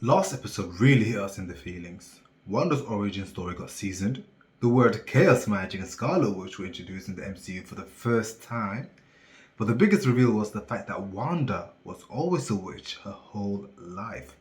Last episode really hit us in the feelings. Wanda's origin story got seasoned. The word chaos magic and Scarlet Witch were introduced in the MCU for the first time. But the biggest reveal was the fact that Wanda was always a witch her whole life.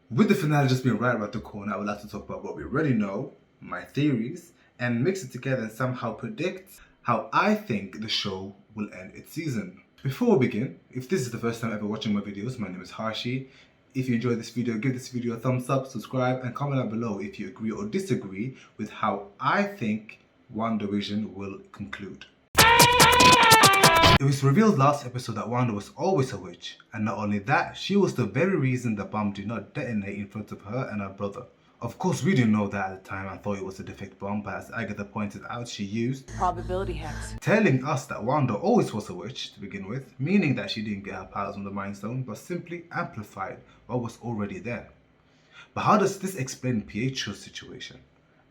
With the finale just being right around the corner, I would like to talk about what we already know, my theories, and mix it together and somehow predict how I think the show will end its season. Before we begin, if this is the first time ever watching my videos, my name is Harshi. If you enjoyed this video, give this video a thumbs up, subscribe, and comment down below if you agree or disagree with how I think WandaVision will conclude. It was revealed last episode that Wanda was always a witch, and not only that, she was the very reason the bomb did not detonate in front of her and her brother. Of course, we didn't know that at the time and thought it was a defect bomb, but as Agatha pointed out, she used probability hex, telling us that Wanda always was a witch to begin with, meaning that she didn't get her powers from the Mind Stone, but simply amplified what was already there. But how does this explain Pietro's situation?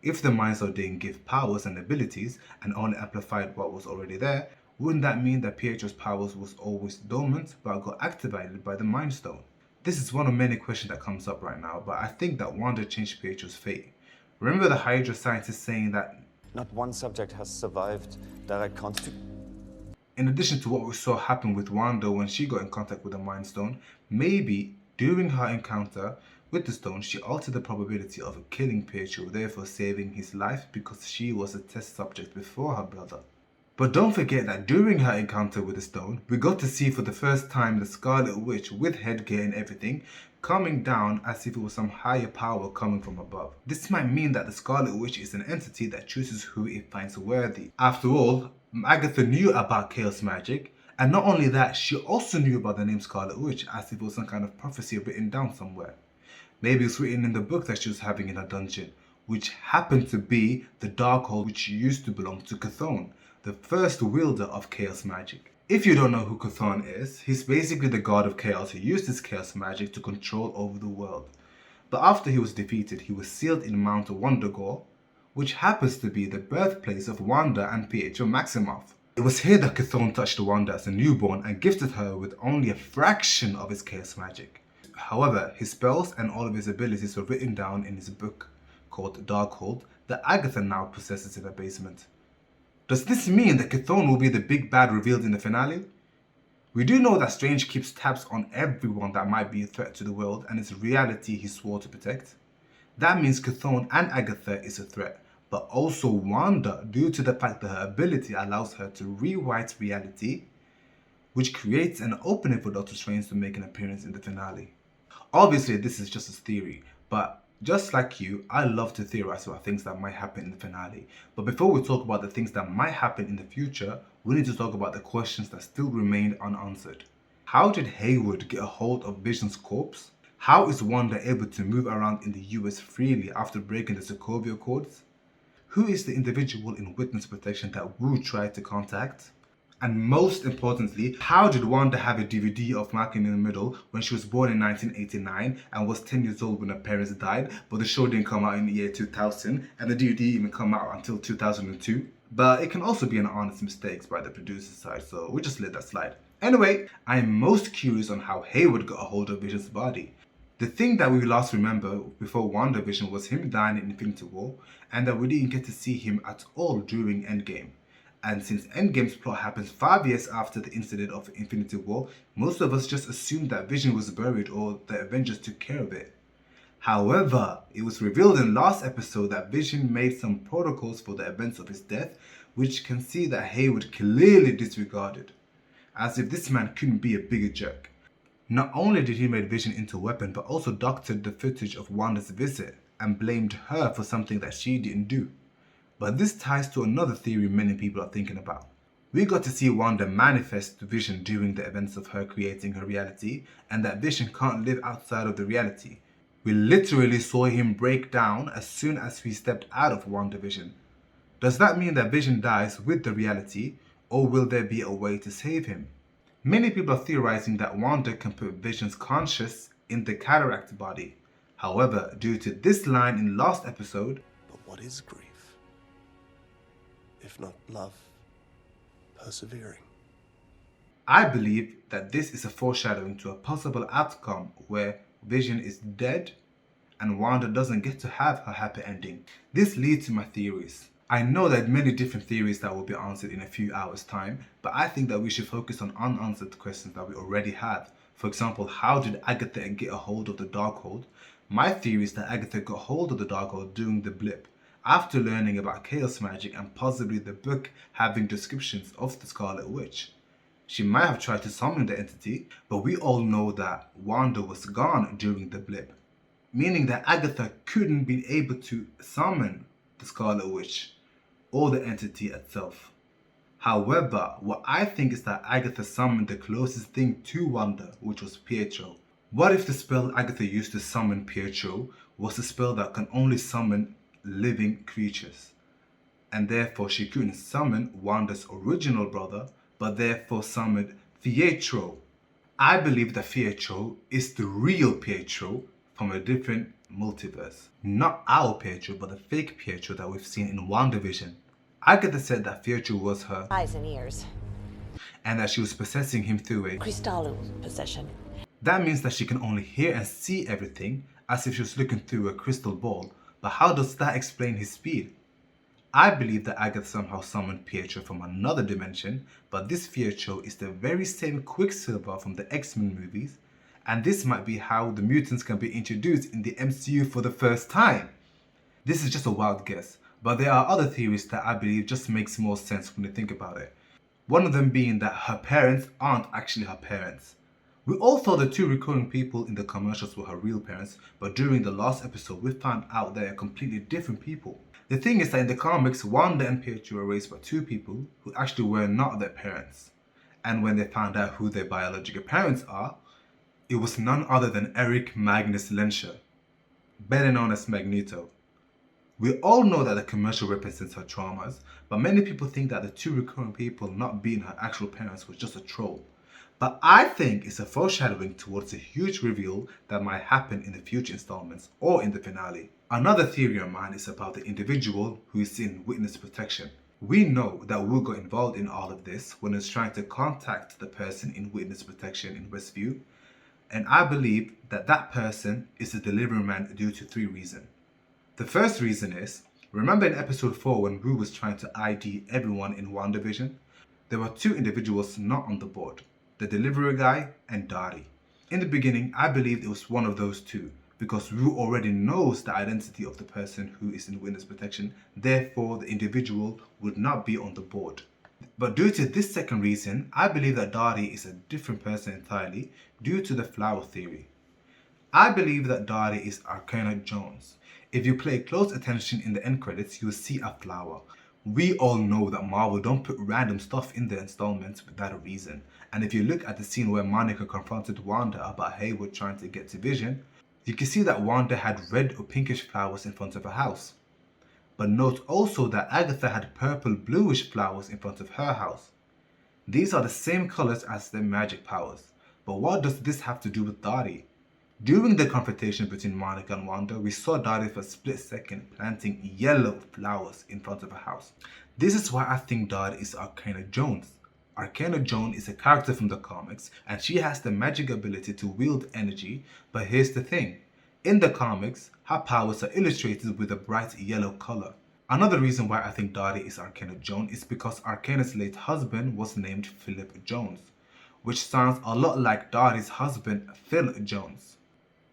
If the Mind Stone didn't give powers and abilities and only amplified what was already there, wouldn't that mean that Pietro's powers was always dormant but got activated by the Mind Stone? This is one of many questions that comes up right now, but I think that Wanda changed Pietro's fate. Remember the Hydra scientist saying that not one subject has survived direct contact. In addition to what we saw happen with Wanda when she got in contact with the Mind Stone, maybe during her encounter with the stone, she altered the probability of killing Pietro, therefore saving his life because she was a test subject before her brother. But don't forget that during her encounter with the stone, we got to see for the first time the Scarlet Witch with headgear and everything coming down as if it was some higher power coming from above. This might mean that the Scarlet Witch is an entity that chooses who it finds worthy. After all, Agatha knew about chaos magic, and not only that, she also knew about the name Scarlet Witch as if it was some kind of prophecy written down somewhere. Maybe it's written in the book that she was having in her dungeon, which happened to be the Darkhold which used to belong to Cathorn, the first wielder of chaos magic. If you don't know who Cathorn is, he's basically the god of chaos who used his chaos magic to control over the world. But after he was defeated, he was sealed in Mount Wundagore, which happens to be the birthplace of Wanda and Pietro Maximoff. It was here that Cathorn touched Wanda as a newborn and gifted her with only a fraction of his chaos magic. However, his spells and all of his abilities were written down in his book called Darkhold that Agatha now possesses in her basement. Does this mean that Cathorn will be the big bad revealed in the finale? We do know that Strange keeps tabs on everyone that might be a threat to the world and its reality he swore to protect. That means Cathorn and Agatha is a threat, but also Wanda due to the fact that her ability allows her to rewrite reality, which creates an opening for Doctor Strange to make an appearance in the finale. Obviously, this is just a theory, but just like you, I love to theorize about things that might happen in the finale. But before we talk about the things that might happen in the future, we need to talk about the questions that still remained unanswered. How did Hayward get a hold of Vision's corpse? How is Wanda able to move around in the US freely after breaking the Sokovia Accords? Who is the individual in witness protection that Wu tried to contact? And most importantly, how did Wanda have a DVD of Malcolm in the Middle when she was born in 1989 and was 10 years old when her parents died, but the show didn't come out in the year 2000 and the DVD didn't even come out until 2002? But it can also be an honest mistake by the producer side, so we'll just let that slide. Anyway, I am most curious on how Hayward got a hold of Vision's body. The thing that we last remember before WandaVision was him dying in Infinity War, and that we didn't get to see him at all during Endgame. And since Endgame's plot happens 5 years after the incident of Infinity War, most of us just assumed that Vision was buried or the Avengers took care of it. However, it was revealed in last episode that Vision made some protocols for the events of his death, which can see that Hayward clearly disregarded, as if this man couldn't be a bigger jerk. Not only did he make Vision into a weapon, but also doctored the footage of Wanda's visit and blamed her for something that she didn't do. But this ties to another theory many people are thinking about. We got to see Wanda manifest Vision during the events of her creating her reality, and that Vision can't live outside of the reality. We literally saw him break down as soon as we stepped out of WandaVision. Does that mean that Vision dies with the reality, or will there be a way to save him? Many people are theorizing that Wanda can put Vision's conscious in the cataract body. However, due to this line in last episode, but what is grief? If not love, persevering. I believe that this is a foreshadowing to a possible outcome where Vision is dead and Wanda doesn't get to have her happy ending. This leads to my theories. I know there are many different theories that will be answered in a few hours' time, but I think that we should focus on unanswered questions that we already have. For example, how did Agatha get a hold of the Darkhold? My theory is that Agatha got hold of the Darkhold during the blip, after learning about chaos magic and possibly the book having descriptions of the Scarlet Witch. She might have tried to summon the entity, but we all know that Wanda was gone during the blip, meaning that Agatha couldn't be able to summon the Scarlet Witch or the entity itself. However, what I think is that Agatha summoned the closest thing to Wanda, which was Pietro. What if the spell Agatha used to summon Pietro was a spell that can only summon living creatures, and therefore she couldn't summon Wanda's original brother, but therefore summoned Pietro? I believe that Pietro is the real Pietro from a different multiverse. Not our Pietro, but the fake Pietro that we've seen in WandaVision. Agatha said that Pietro was her eyes and ears. And that she was possessing him through a Cristallo possession. That means that she can only hear and see everything as if she was looking through a crystal ball. But how does that explain his speed? I believe that Agatha somehow summoned Pietro from another dimension, but this Pietro is the very same Quicksilver from the X-Men movies, and this might be how the mutants can be introduced in the MCU for the first time. This is just a wild guess, but there are other theories that I believe just makes more sense when you think about it. One of them being that her parents aren't actually her parents. We all thought the two recurring people in the commercials were her real parents, but during the last episode we found out they are completely different people. The thing is that in the comics, Wanda and Pietro were raised by two people who actually were not their parents. And when they found out who their biological parents are, it was none other than Eric Magnus Lenscher, better known as Magneto. We all know that the commercial represents her traumas, but many people think that the two recurring people not being her actual parents was just a troll. But I think it's a foreshadowing towards a huge reveal that might happen in the future installments or in the finale. Another theory of mine is about the individual who is in witness protection. We know that Wu got involved in all of this when he was trying to contact the person in witness protection in Westview, and I believe that that person is the delivery man due to three reasons. The first reason is, remember in episode 4 when Wu was trying to ID everyone in WandaVision? There were two individuals not on the board, the delivery guy and Dari. In the beginning, I believed it was one of those two, because Wu already knows the identity of the person who is in witness protection, therefore the individual would not be on the board. But due to this second reason, I believe that Dari is a different person entirely due to the flower theory. I believe that Dari is Arcana Jones. If you pay close attention in the end credits, you will see a flower. We all know that Marvel don't put random stuff in their installments without a reason. And if you look at the scene where Monica confronted Wanda about Hayward trying to get to Vision, you can see that Wanda had red or pinkish flowers in front of her house. But note also that Agatha had purple bluish flowers in front of her house. These are the same colors as their magic powers. But what does this have to do with Dari? During the confrontation between Monica and Wanda, we saw Dari for a split second planting yellow flowers in front of her house. This is why I think Dari is Arcana Jones. Arcana Jones is a character from the comics and she has the magic ability to wield energy, but here's the thing. In the comics, her powers are illustrated with a bright yellow color. Another reason why I think Dari is Arcana Jones is because Arcana's late husband was named Philip Jones, which sounds a lot like Dari's husband Phil Jones.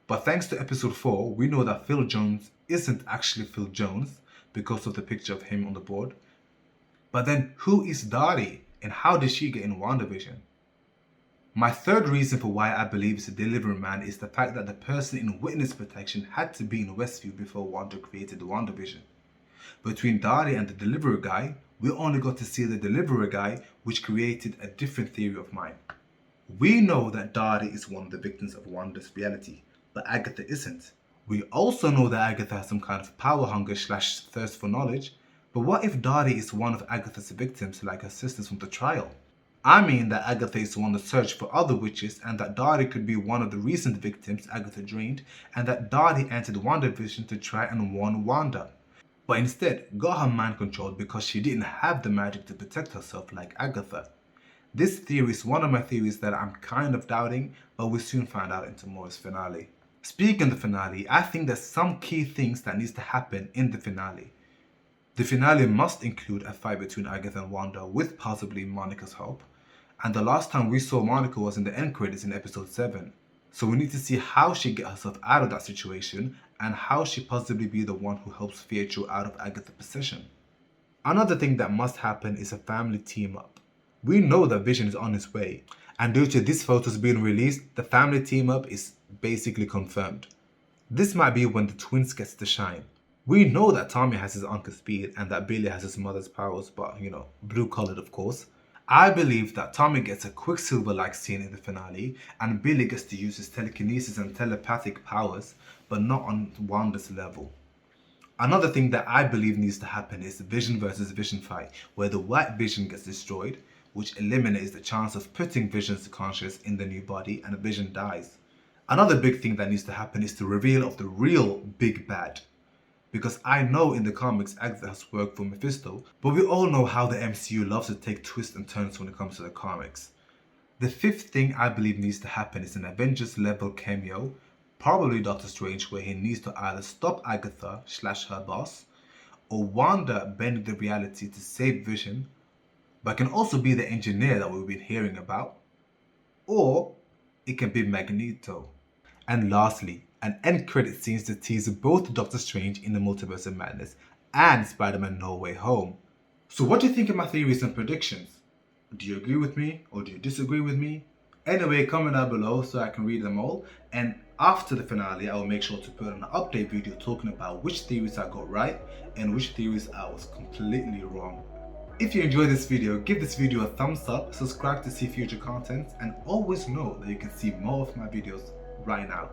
But thanks to episode 4, we know that Phil Jones isn't actually Phil Jones because of the picture of him on the board. But then who is Dari and how did she get in WandaVision? My third reason for why I believe it's a delivery man is the fact that the person in witness protection had to be in Westview before Wanda created WandaVision. Between Dari and the delivery guy, we only got to see the delivery guy, which created a different theory of mine. We know that Dari is one of the victims of Wanda's reality, but Agatha isn't. We also know that Agatha has some kind of power hunger / thirst for knowledge, but what if Dari is one of Agatha's victims like her sisters from the trial? I mean that Agatha is on the search for other witches and that Dari could be one of the recent victims Agatha drained and that Dari entered WandaVision to try and warn Wanda, but instead got her mind controlled because she didn't have the magic to protect herself like Agatha. This theory is one of my theories that I'm kind of doubting, but we'll soon find out in tomorrow's finale. Speaking of the finale, I think there's some key things that needs to happen in the finale. The finale must include a fight between Agatha and Wanda with possibly Monica's help. And the last time we saw Monica was in the end credits in episode 7. So we need to see how she gets herself out of that situation and how she possibly be the one who helps Pietro out of Agatha's possession. Another thing that must happen is a family team up. We know that Vision is on his way, and due to these photos being released, the family team up is basically confirmed. This might be when the twins gets to shine. We know that Tommy has his uncle's speed and that Billy has his mother's powers, but blue collared of course. I believe that Tommy gets a Quicksilver-like scene in the finale and Billy gets to use his telekinesis and telepathic powers, but not on Wanda's level. Another thing that I believe needs to happen is the Vision versus Vision fight, where the white Vision gets destroyed, which eliminates the chance of putting Vision's conscious in the new body and Vision dies. Another big thing that needs to happen is the reveal of the real big bad. Because I know in the comics Agatha has worked for Mephisto, but we all know how the MCU loves to take twists and turns when it comes to the comics. The fifth thing I believe needs to happen is an Avengers level cameo, probably Doctor Strange, where he needs to either stop Agatha / her boss, or Wanda bending the reality to save Vision, but can also be the engineer that we've been hearing about, or it can be Magneto. And lastly, an end credit scenes to tease both Doctor Strange in the Multiverse of Madness and Spider-Man No Way Home. So what do you think of my theories and predictions? Do you agree with me or do you disagree with me? Anyway, comment down below so I can read them all, and after the finale I will make sure to put an update video talking about which theories I got right and which theories I was completely wrong. If you enjoyed this video, give this video a thumbs up, subscribe to see future content, and always know that you can see more of my videos right now.